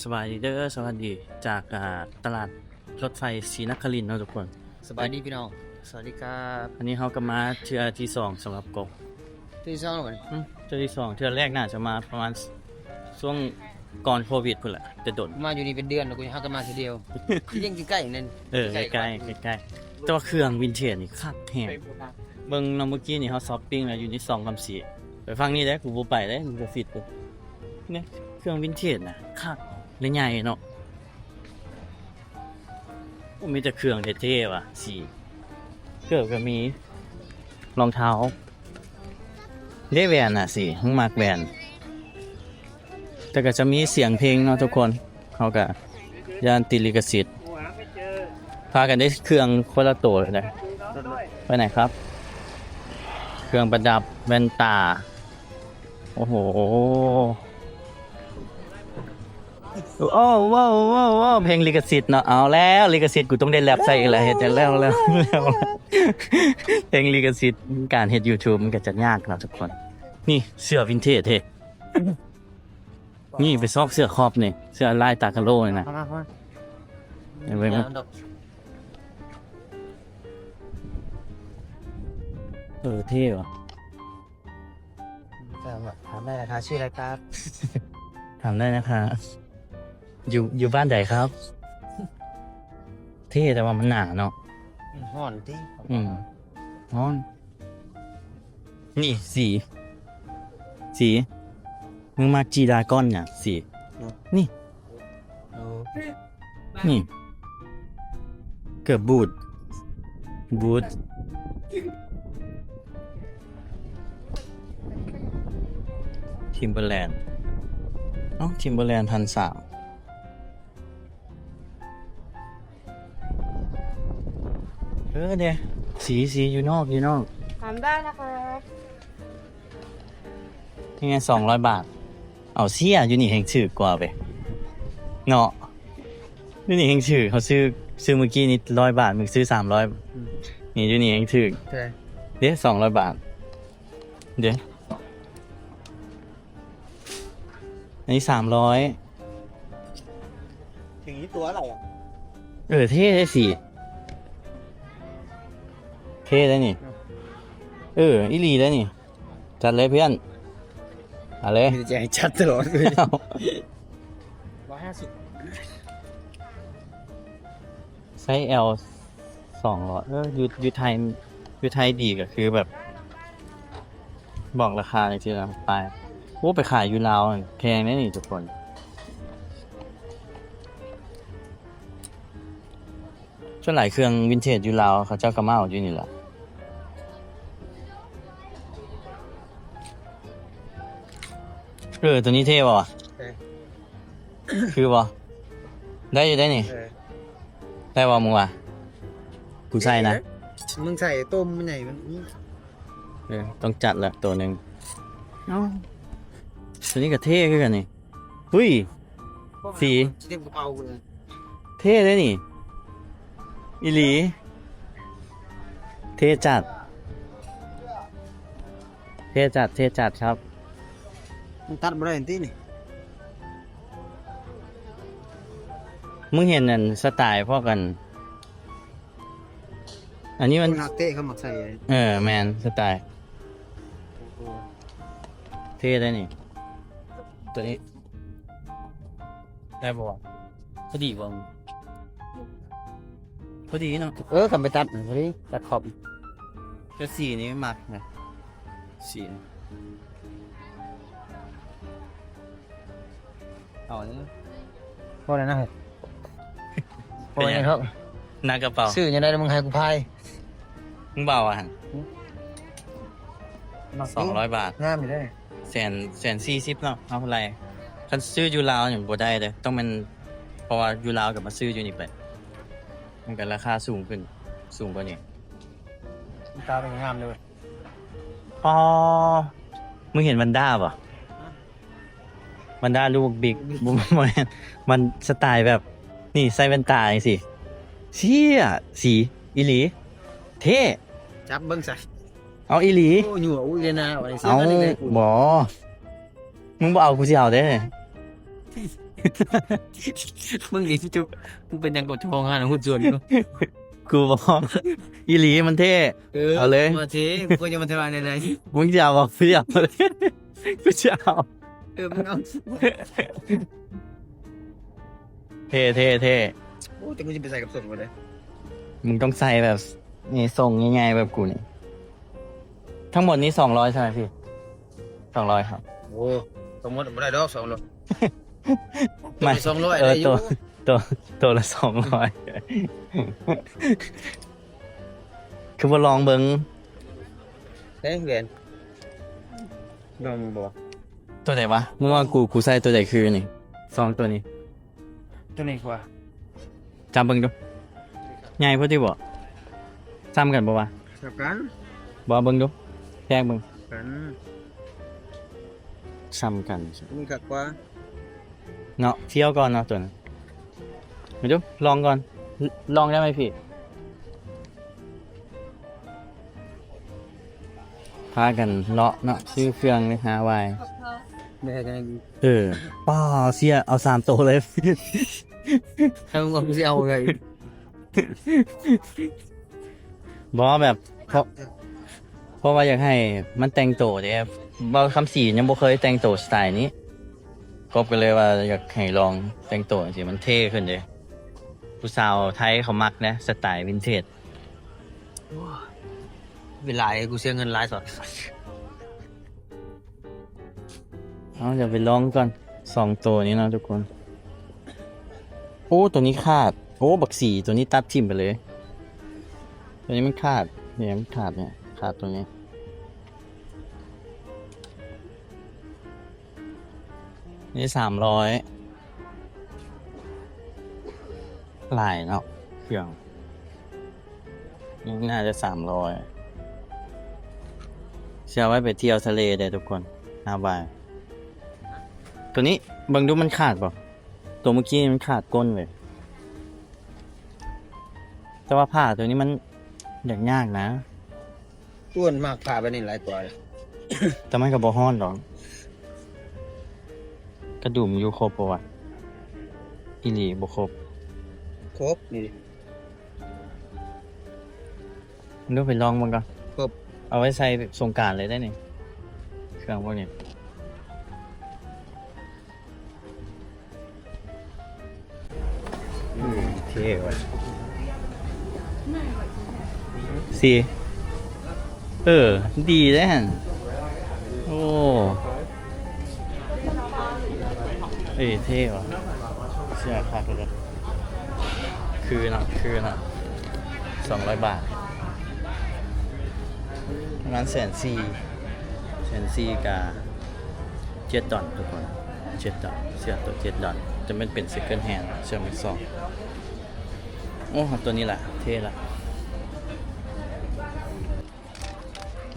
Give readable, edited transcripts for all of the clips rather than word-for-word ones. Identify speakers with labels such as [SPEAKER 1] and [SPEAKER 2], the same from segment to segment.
[SPEAKER 1] สบายดีเด้อสวัสดีจากตลาดรถไฟศรีนครินทร์เนาะทุกคน
[SPEAKER 2] สบายดีพี่น้องสวัสดีครับ
[SPEAKER 1] อันนี้เขาก็มาเทื่อที่สองสำหรับกบ
[SPEAKER 2] ที่ซ่องก่อน
[SPEAKER 1] เทื่อที่สองเทื่อแรกน่าจะมาประมาณช่วงก่อนโควิดพุ่นแหละแต่โดน
[SPEAKER 2] มาอยู่นี่เป็นเดือนแล้วกูยังกันมาทีเดียวยังใกล้ๆนั่น
[SPEAKER 1] ใกล้ใกล้ๆแต่ว่าเครื่องวินเทจนี่คักแฮงเบิ่งเนาะเมื่อกี้นี่เขาช้อปปิ้งแล้วอยู่ที่2 กับ 4ไปฟังนี่ได้กูบ่ไปได้กูบ่ฟิตกูเนี่ยเครื่องวินเทจน่ะคักและใหญ่เนาะโอ้มีแต่เครื่องเท่ๆว่ะสีเกือบก็มีรองเท้าได้แวนน่ะสิมึงมักแวนแต่ก็จะมีเสียงเพลงเนาะทุกคนเขาก็ย่านติดลิขสิทธิ์พากันได้เครื่องคนละตัวเลยนะไปไหนครับ เครื่องประดับแว่นตาโอ้โหโอ้ว้าวเพลงลิขสิทธิ์เนาะเอาแล้วลิขสิทธิ์กูต้องได้แรปใส่อีกแล้วเฮ็ดจะแล้วเพลงลิขสิทธิ์การเฮ็ด YouTube มันก็จะยากเนาะทุกคนนี่เสื้อวินเทจเท่นี่ไปซอกเสื้อครอบนี่เสื้อลายตากะโลนี่นะ
[SPEAKER 2] มา
[SPEAKER 1] เห็นไหมครับเท่ว่ะ
[SPEAKER 2] ถามได้ราคาชื่ออะไรครับ
[SPEAKER 1] ถามได้นะคะอยู่บ้านใดครับ เท่แต่ว่ามันหนาเนาะ
[SPEAKER 2] ห่อนที่
[SPEAKER 1] อ๋อนี่สีมึงมาจีดาก้อนเนี่ยสีนี่เกือบบูททิมเบอร์แลนด์ทิมเบอร์แลนด์1,300เนี่ยสีอยู่นอก
[SPEAKER 3] ทำได้นะครับ
[SPEAKER 1] ยังไง200 บาทเอาเสียอยู่นี่แห่งชื่อกว่าไปเนาะอยู่นี่แห่งชื่อเขาซื้อเมื่อกี้นี่100 บาทมึงซื้อ300นี่อยู่นี่แห่งชื่อ
[SPEAKER 2] ใช่
[SPEAKER 1] เดี๋ยว200 บาทเดี๋ยวอันนี้300
[SPEAKER 2] ถึงนี้ตัวอะไรอ่ะ
[SPEAKER 1] เท่ได้สิเท่ได้นี่อีหลีได้นี่จัดเลยเพื่อนอะไร
[SPEAKER 2] มีแต่ใจชัดตลอดเลย150
[SPEAKER 1] ไซส์ L 200อยู่ไทยดีก็คือแบบ บอกราคาในที่เราไปไปขายอยู่ลาวแพงแน่นี่ทุกคนส่วนหลายเครื่องวินเทจอยู่ลาวเขาเจ้ากระเมาอยู่นี่แหละตัวนี้เท่ป่ะคือป่ะได้อยู่ได้นี่ได้ป่ะมึงวะกูใส่นะ
[SPEAKER 2] มึงใส่ต้มไม่ไหนมัน
[SPEAKER 1] ต้องจัดละตัวหนึ่งตัวนี้ก็เท่ขึ้นกันนี่หุ้ยสี
[SPEAKER 2] เต็มกระเป๋าเลย
[SPEAKER 1] เท่เลยนี่อีหลีเท่จัดครับ
[SPEAKER 2] มันตัดบ่ได้ที่นี่
[SPEAKER 1] มึงเห็นนั่นสไตล์พอกัน อันนี้มัน
[SPEAKER 2] นักเตะเขาหมักใส่
[SPEAKER 1] แมนสไตล์เท่เลยนี่ ตัวนี้ ได้ป่ะพอดีป่ะพอดีเนาะ
[SPEAKER 2] กลับไปตัดพอดีตัดขอบ
[SPEAKER 1] ก็สีนี้มักนะสีนี้เอาเนี่ย
[SPEAKER 2] พอแล้วนะพอแล้วครับ
[SPEAKER 1] หน้ากระเป๋า
[SPEAKER 2] ซื้อยังได้มึงให้กูพาย
[SPEAKER 1] มึงเบาอ่ะ200 บาท
[SPEAKER 2] งามอยู่ได้
[SPEAKER 1] 140เนาะเอาอะไรคันซื้อยูราวอย่างบ่ได้เลยต้องมันเพราะว่ายูราวกับมาซื้ออยู่นี่ไปมันก็ราคาสูงขึ้นสูงกว่านี้
[SPEAKER 2] ตาเป็นงามเลย
[SPEAKER 1] อ๋อมึงเห็นวันด้าป่ะวันด้าลูกบิ๊กบุ้มมันสไตล์แบบนี่ใส่แว่นตาสิเชี่ยสีอีหลีเท่
[SPEAKER 2] จับเบิ้งใส่
[SPEAKER 1] เอาอีหลี
[SPEAKER 2] โอ้ยหัวอุ้ยเลยนะวันนี้ซื้อ
[SPEAKER 1] เอา
[SPEAKER 2] มาได้เลย
[SPEAKER 1] บ่มึงบ่เอากูสิเอาเด้
[SPEAKER 2] มึงอีจุ๊บมึงเป็นยังกดทองงานของคุณส่วนกู
[SPEAKER 1] กูบอกอีหลีมันเท่ เอาเลย
[SPEAKER 2] มาเทกูจะมาทำอะไรไหน
[SPEAKER 1] มึงจะเอาบอกพี่เอาเลยกูจะเอา
[SPEAKER 2] มึงเอา
[SPEAKER 1] เท่เท่เท่
[SPEAKER 2] โอ้แต่กูจะไปใส่กับส่วนกูเลย
[SPEAKER 1] มึงต้องใส่แบบนี่ทรงง่ายๆแบบกูนี่ทั้งหมดนี้200ใช่ไหมพี่200ครับ
[SPEAKER 2] โอ้สมมติไม่ได้ดอก200
[SPEAKER 1] ไม่
[SPEAKER 2] 200
[SPEAKER 1] เออ
[SPEAKER 2] ได้อยู่
[SPEAKER 1] ตัวละ200 คือว่าลองเบิ้ง
[SPEAKER 2] เฮ้ยเวียนลองมึงบอก
[SPEAKER 1] ตัวไหนวะมึงว่ากูใส่ตัวไหนคือนี่ซองตัวนี้
[SPEAKER 2] ตัวนี้กว่า
[SPEAKER 1] จำเบิ้งดูใหญ่พอดีบ่ซ้ำกันบ่วะ
[SPEAKER 2] กับกัน
[SPEAKER 1] บ่เบิ้งดูแยกเบิ้ง
[SPEAKER 2] กัน
[SPEAKER 1] ซ้ำกัน
[SPEAKER 2] มึงขัดกว่า
[SPEAKER 1] เนาะเที่ยวก่อนเนาะตัวนั้นมาดูลองก่อนลองได้ไหมพี่พากันเลาะเนาะซื้อเครื่องเลยหาไว้
[SPEAKER 2] ไม่ใช่กัน
[SPEAKER 1] ป้าเสียเอา3 ตัวเลย
[SPEAKER 2] ถ้ามึงเอากูจะเอาไง
[SPEAKER 1] บอแบบเพราะว่าอยากให้มันแต่งโตเด้บอคำสียังบ่เคยแต่งโตสไตล์นี้กบกันเลยว่าอยากให้ลองแต่งโตสิมันเท่ขึ้นเด้ผู้สาวไทยเขามักนะสไตล์วินเทจ
[SPEAKER 2] เวลากูเสียเงินหลายสอด
[SPEAKER 1] เอาเดี๋ยวไปลองก่อน2 ตัวนี้นะทุกคนโอ้ตัวนี้ขาดโอ้บักสีตัวนี้ตัดทิ่มไปเลยตัวนี้มันขาดเนี่ยมันขาดเนี่ยขาดตัวนี้นี่300หลายเนาะเครื่องนี่น่าจะ300เชื่อไว้ไปเที่ยวทะเลได้ทุกคน5 บาทตัวนี้เบิ่งดูมันขาดป่ะตัวเมื่อกี้มันขาดก้นเลยแต่ว่าผ้าตัวนี้มันยากนะ
[SPEAKER 2] ต้วนมากผ่าไปนี่หลายตัวเลย
[SPEAKER 1] แต่มันกับบอฮ้อนหรอกกระดุมอยู่ครบปะวะอีหลีบ่ครบ
[SPEAKER 2] ครบนี่ดิ
[SPEAKER 1] มันดูไปลองมันก่อน
[SPEAKER 2] ครบ
[SPEAKER 1] เอาไว้ใส่สงกรานต์เลยได้นี่เครื่องพวกนี้เท่ว่ะสีดีได้ฮะโอ้เท่ว่ะเสียขาดเลยคือนะ200 บาทร้าน140,000กับ$7ทุกคน$7เสื้อตัว$7จะไม่เป็น second hand เสื้อมือสองโอ้ตัวนี้แหละเท่ละ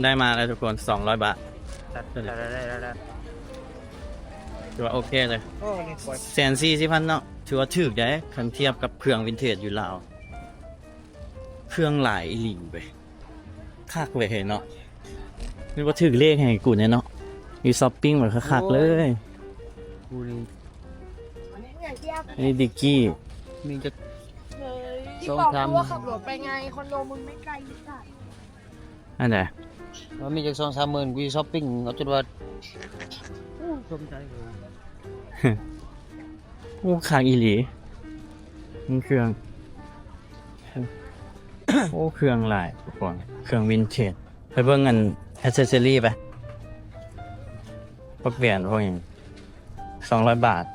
[SPEAKER 1] ได้มาแล้วทุกคน200 บาท
[SPEAKER 2] ได้
[SPEAKER 1] ถือว่าโอเคเลย
[SPEAKER 2] โอ้นี่ปล่อย
[SPEAKER 1] 140,000เนาะถือว่าถูกได้คันเทียบกับเครื่องวินเทจอยู่ลาวเครื่องหลายอีหลีไปคักเลยเนาะนี่ว่าถือเลขให้กูเนี่ยเนาะอยู่ช้อปปิ้งแบบคักๆเลย
[SPEAKER 2] กูนี่
[SPEAKER 1] อันนี้ดิกกี้
[SPEAKER 2] มีจะ
[SPEAKER 3] เฮ้ย
[SPEAKER 2] ส
[SPEAKER 3] ที่
[SPEAKER 2] อง
[SPEAKER 3] บอก
[SPEAKER 2] สาม
[SPEAKER 3] กูว่าขับรถไปไงคอนโดมึงไม่ไกลจ้ะ
[SPEAKER 1] อันไหน
[SPEAKER 2] มันมีจาก2-3 หมื่นกูช้อปปิ้งเอาจนว่าชมใจเลย
[SPEAKER 1] โอ้คักอีหลีมันเครื่อง โอ้เครื่องหลายทุกคนเครื่องวินเทจไปเบิ่งกันแอคเซสซอรี่ไปพวกแหวนพวกอย่าง200 บาท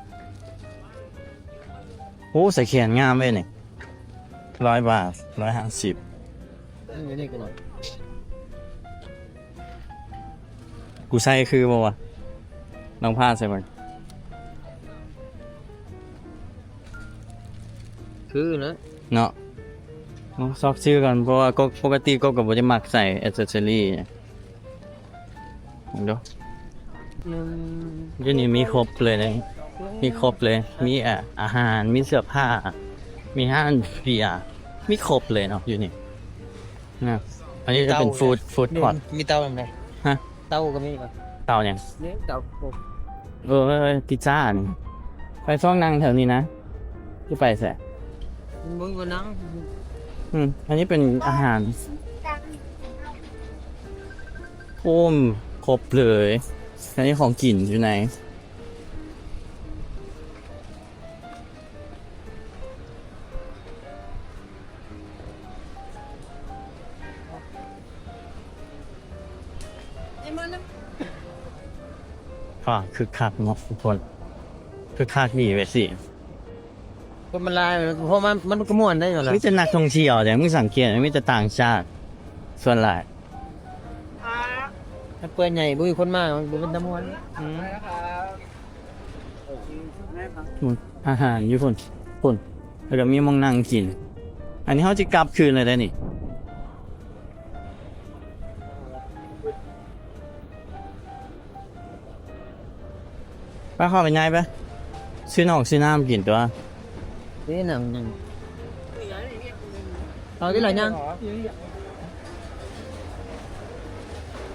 [SPEAKER 1] โอ้ใส่เขียนงามเว้ยนี่100 บาท150
[SPEAKER 2] นี่กูหน่อย
[SPEAKER 1] กูใส่คือบ่วะลองพาดใส่มัน
[SPEAKER 2] คือนะ
[SPEAKER 1] เนาะซอกชื่อก่อนเพราะว่าก็ปกติก็กับบ่ได้มักใส่แอคเซสซอรี่เนี่ยเดี๋ยวเดี๋ยวนี้มีครบเลยนะมีครบเลยมีอาหารมีเสื้อผ้ามีห้างเบียร์มีครบเลยเนาะอยู่นี่นะอันนี้จะเป็นฟู้ดพอร์ต
[SPEAKER 2] มีเตาอะไร
[SPEAKER 1] ฮะ
[SPEAKER 2] เตาก็มีป่ะ
[SPEAKER 1] เตาเนี่ย
[SPEAKER 2] เนี่ยเตา
[SPEAKER 1] พิซซ่านี่ ไปซ่องนั่งแถวนี้นะที่ไปแสะ
[SPEAKER 2] มึงก็นั่ง
[SPEAKER 1] อันนี้เป็นอาหารโอ้มครบเลยอันนี้ของกินอยู่ไหน ค่ะคือคักเนาะทุกคนคือคักดีไปสิ
[SPEAKER 2] ก็มันลายเพราะมันก็ม่วนได้อยู่แล้ว
[SPEAKER 1] มิจะนักท่องเที่ยวแต่มึงสังเกตมิจะต่างชาติ ส่วนหลาย
[SPEAKER 2] ถ้าเปื่อยใหญ่บุ้ยคนมากมันเป็นตะม่วน
[SPEAKER 1] อาหารอยู่คนแล้วก็มีมองนั่งกิน อันนี้เขาจะกลับคืนเลยได้นี่ไปเข้าไปง่ายปะซื้อนอกซื้อน้ำกินตัว
[SPEAKER 2] นี่หนังเอาที่ไหนยัง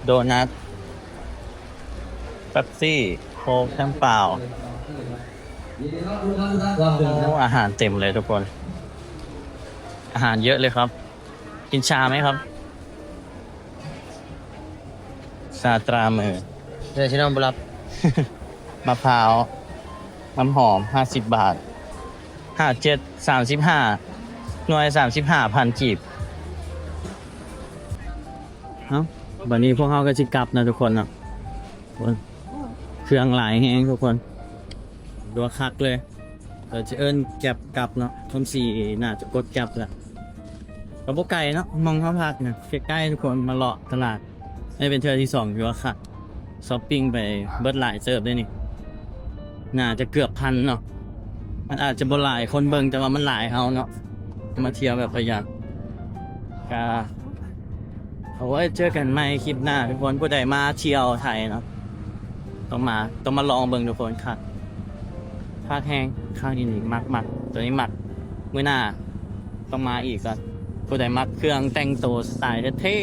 [SPEAKER 1] โดนัทเป๊ปซี่โค้กน้ำเปล่าโอ้อาหารเต็มเลยทุกคน อาหารเยอะเลยครับ กินชาไหมครับ ชาตรามือ
[SPEAKER 2] เดี๋ยวฉันเอาไปรับ
[SPEAKER 1] มะพร้าว น้ำหอม 50 บาท 57 35 หน่วย 35,000กีบเอ้าวันนี้พวกเขาก็จะกลับนะทุกคนนะเครื่องหลายแห้งทุกคนดูคักเลยจะเอิ้นแก็บกลับเนาะทมสีน่าจะกดแก็บแหละกระโปไก่เนาะมองเขาพักเนี่ยใกล้ๆทุกคนมาเลาะตลาดนี่เป็นเทือที่2อยู่ว่าคักช้อปปิ้งไปเบิร์ดหลายเสิร์ฟได้นี่น่าจะเกือบพันเนาะมันอาจจะบ่หลายคนเบิ่งแต่ว่ามันหลายเขาเนาะมาเที่ยวแบบประหยัดก็เอาไว้เจอกันใหม่คลิปหน้าทุกคนผู้ใดมาเที่ยวไทยเนาะต้องมาลองเบิ่งทุกคนค่ะค่าแห้งข้างนี้มักตัวนี้มักมื้อหน้าต้องมาอีกก่อนผู้ใดมักเครื่องแต่งตัวสไตล์เท่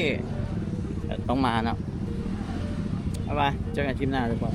[SPEAKER 1] ๆต้องมาเนาะเอาไปเจอกันคลิปหน้าทุกคน